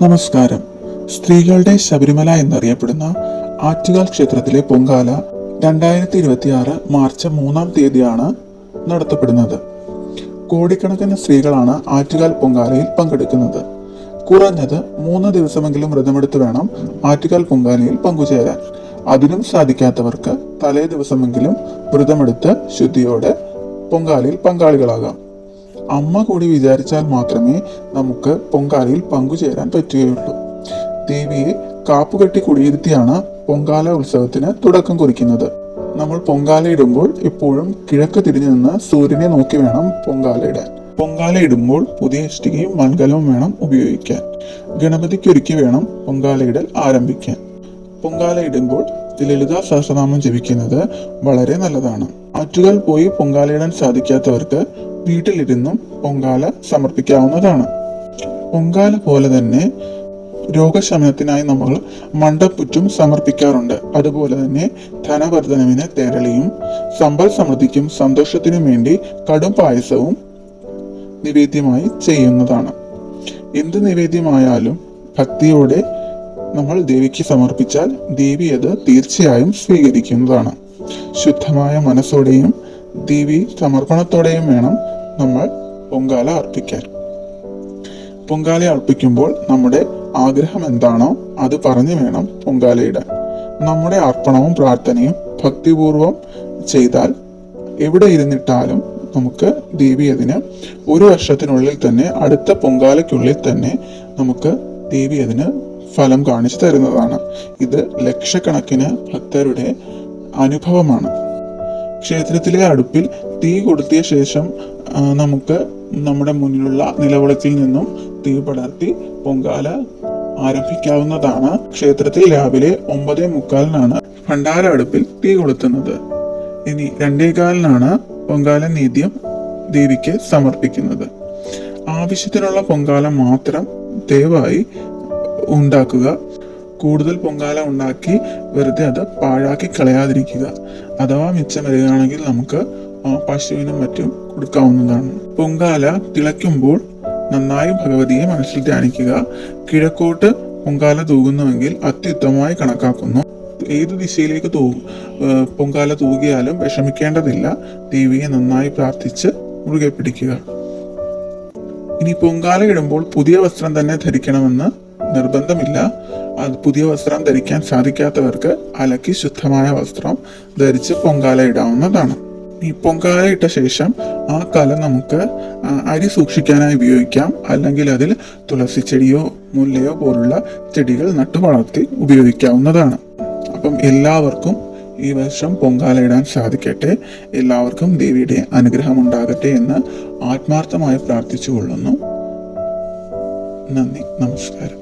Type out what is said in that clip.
നമസ്കാരം. സ്ത്രീകളുടെ ശബരിമല എന്നറിയപ്പെടുന്ന ആറ്റുകാൽ ക്ഷേത്രത്തിലെ പൊങ്കാല 2026 മാർച്ച് 3-ാം തീയതിയാണ് നടത്തപ്പെടുന്നത്. കോടിക്കണക്കിന് സ്ത്രീകളാണ് ആറ്റുകാൽ പൊങ്കാലയിൽ പങ്കെടുക്കുന്നത്. കുറഞ്ഞത് 3 ദിവസമെങ്കിലും വ്രതമെടുത്ത് വേണം ആറ്റുകാൽ പൊങ്കാലയിൽ പങ്കുചേരാൻ. അതിനും സാധിക്കാത്തവർക്ക് തലേ ദിവസമെങ്കിലും വ്രതമെടുത്ത് ശുദ്ധിയോടെ പൊങ്കാലയിൽ പങ്കാളികളാകാം. അമ്മ കൂടി വിചാരിച്ചാൽ മാത്രമേ നമുക്ക് പൊങ്കാലയിൽ പങ്കുചേരാൻ പറ്റുകയുള്ളൂ. ദേവിയെ കാപ്പുകെട്ടി കുടിയിരുത്തിയാണ് പൊങ്കാല ഉത്സവത്തിന് തുടക്കം കുറിക്കുന്നത്. നമ്മൾ പൊങ്കാല ഇടുമ്പോൾ എപ്പോഴും കിഴക്ക് തിരിഞ്ഞു നിന്ന് സൂര്യനെ നോക്കി വേണം പൊങ്കാല ഇടാൻ. പൊങ്കാല ഇടുമ്പോൾ പുതിയ ഇഷ്ടികയും മൺകലവും വേണം ഉപയോഗിക്കാൻ. ഗണപതിക്കൊരുക്കി വേണം പൊങ്കാലയിടൽ ആരംഭിക്കാൻ. പൊങ്കാല ഇടുമ്പോൾ ലളിതാ സഹസ്രനാമം ജപിക്കുന്നത് വളരെ നല്ലതാണ്. ആറ്റുകാൽ പോയി പൊങ്കാലയിടാൻ സാധിക്കാത്തവർക്ക് വീട്ടിലിരുന്നും പൊങ്കാല സമർപ്പിക്കാവുന്നതാണ്. പൊങ്കാല പോലെ തന്നെ രോഗശമനത്തിനായി നമ്മൾ മണ്ടപ്പുറ്റും സമർപ്പിക്കാറുണ്ട്. അതുപോലെ തന്നെ ധനവർദ്ധനവിന് തെരളിയും സമ്പൽ സമൃദ്ധിക്കും സന്തോഷത്തിനും വേണ്ടി കടും പായസവും നിവേദ്യമായി ചെയ്യുന്നതാണ്. എന്ത് നിവേദ്യമായാലും ഭക്തിയോടെ നമ്മൾ ദേവിക്ക് സമർപ്പിച്ചാൽ ദേവി അത് തീർച്ചയായും സ്വീകരിക്കുന്നതാണ്. ശുദ്ധമായ മനസ്സോടെയും ദേവി സമർപ്പണത്തോടെയും വേണം നമ്മൾ പൊങ്കാല അർപ്പിക്കാൻ. പൊങ്കാല അർപ്പിക്കുമ്പോൾ നമ്മുടെ ആഗ്രഹം എന്താണോ അത് പറഞ്ഞു വേണം പൊങ്കാലയിടാൻ. നമ്മുടെ അർപ്പണവും പ്രാർത്ഥനയും ഭക്തിപൂർവം ചെയ്താൽ എവിടെ ഇരുന്നിട്ടാലും നമുക്ക് ദേവി അതിന് 1 വർഷത്തിനുള്ളിൽ തന്നെ, അടുത്ത പൊങ്കാലയ്ക്കുള്ളിൽ തന്നെ നമുക്ക് ദേവി അതിന് ഫലം കാണിച്ചു തരുന്നതാണ്. ഇത് ലക്ഷക്കണക്കിന് ഭക്തരുടെ അനുഭവമാണ്. ക്ഷേത്രത്തിലെ അടുപ്പിൽ തീ കൊളുത്തിയ ശേഷം നമുക്ക് നമ്മുടെ മുന്നിലുള്ള നിലവിളക്കിൽ നിന്നും തീ പടർത്തി പൊങ്കാല ആരംഭിക്കാവുന്നതാണ്. ക്ഷേത്രത്തിൽ രാവിലെ 9:45 ഭണ്ഡാര അടുപ്പിൽ തീ കൊളുത്തുന്നത്. ഇനി 2:15 പൊങ്കാല നേദ്യം ദേവിക്ക് സമർപ്പിക്കുന്നത്. ആവശ്യത്തിനുള്ള പൊങ്കാല മാത്രം ദയവായി ഉണ്ടാക്കുക. കൂടുതൽ പൊങ്കാല ഉണ്ടാക്കി വെറുതെ അത് പാഴാക്കി കളയാതിരിക്കുക. അഥവാ മിച്ചം വരികയാണെങ്കിൽ നമുക്ക് പശുവിനും മറ്റും കൊടുക്കാവുന്നതാണ്. പൊങ്കാല തിളയ്ക്കുമ്പോൾ നന്നായി ഭഗവതിയെ മനസ്സിൽ ധ്യാനിക്കുക. കിഴക്കോട്ട് പൊങ്കാല തൂകുന്നുവെങ്കിൽ അത്യുത്തമമായി കണക്കാക്കുന്നു. ഏത് ദിശയിലേക്ക് പൊങ്കാല തൂകിയാലും വിഷമിക്കേണ്ടതില്ല. ദേവിയെ നന്നായി പ്രാർത്ഥിച്ച് മുറുകെ പിടിക്കുക. ഇനി പൊങ്കാല ഇടുമ്പോൾ പുതിയ വസ്ത്രം തന്നെ ധരിക്കണമെന്ന് നിർബന്ധമില്ല. പുതിയ വസ്ത്രം ധരിക്കാൻ സാധിക്കാത്തവർക്ക് അലക്കി ശുദ്ധമായ വസ്ത്രം ധരിച്ച് പൊങ്കാല ഇടാവുന്നതാണ്. ഈ പൊങ്കാല ഇട്ട ശേഷം ആ കലം നമുക്ക് അരി സൂക്ഷിക്കാനായി ഉപയോഗിക്കാം. അല്ലെങ്കിൽ അതിൽ തുളസി ചെടിയോ മുല്ലയോ പോലുള്ള ചെടികൾ നട്ടു വളർത്തി ഉപയോഗിക്കാവുന്നതാണ്. അപ്പം എല്ലാവർക്കും ഈ വർഷം പൊങ്കാല ഇടാൻ സാധിക്കട്ടെ. എല്ലാവർക്കും ദേവിയുടെ അനുഗ്രഹം ഉണ്ടാകട്ടെ എന്ന് ആത്മാർത്ഥമായി പ്രാർത്ഥിച്ചു കൊള്ളുന്നു. നന്ദി, നമസ്കാരം.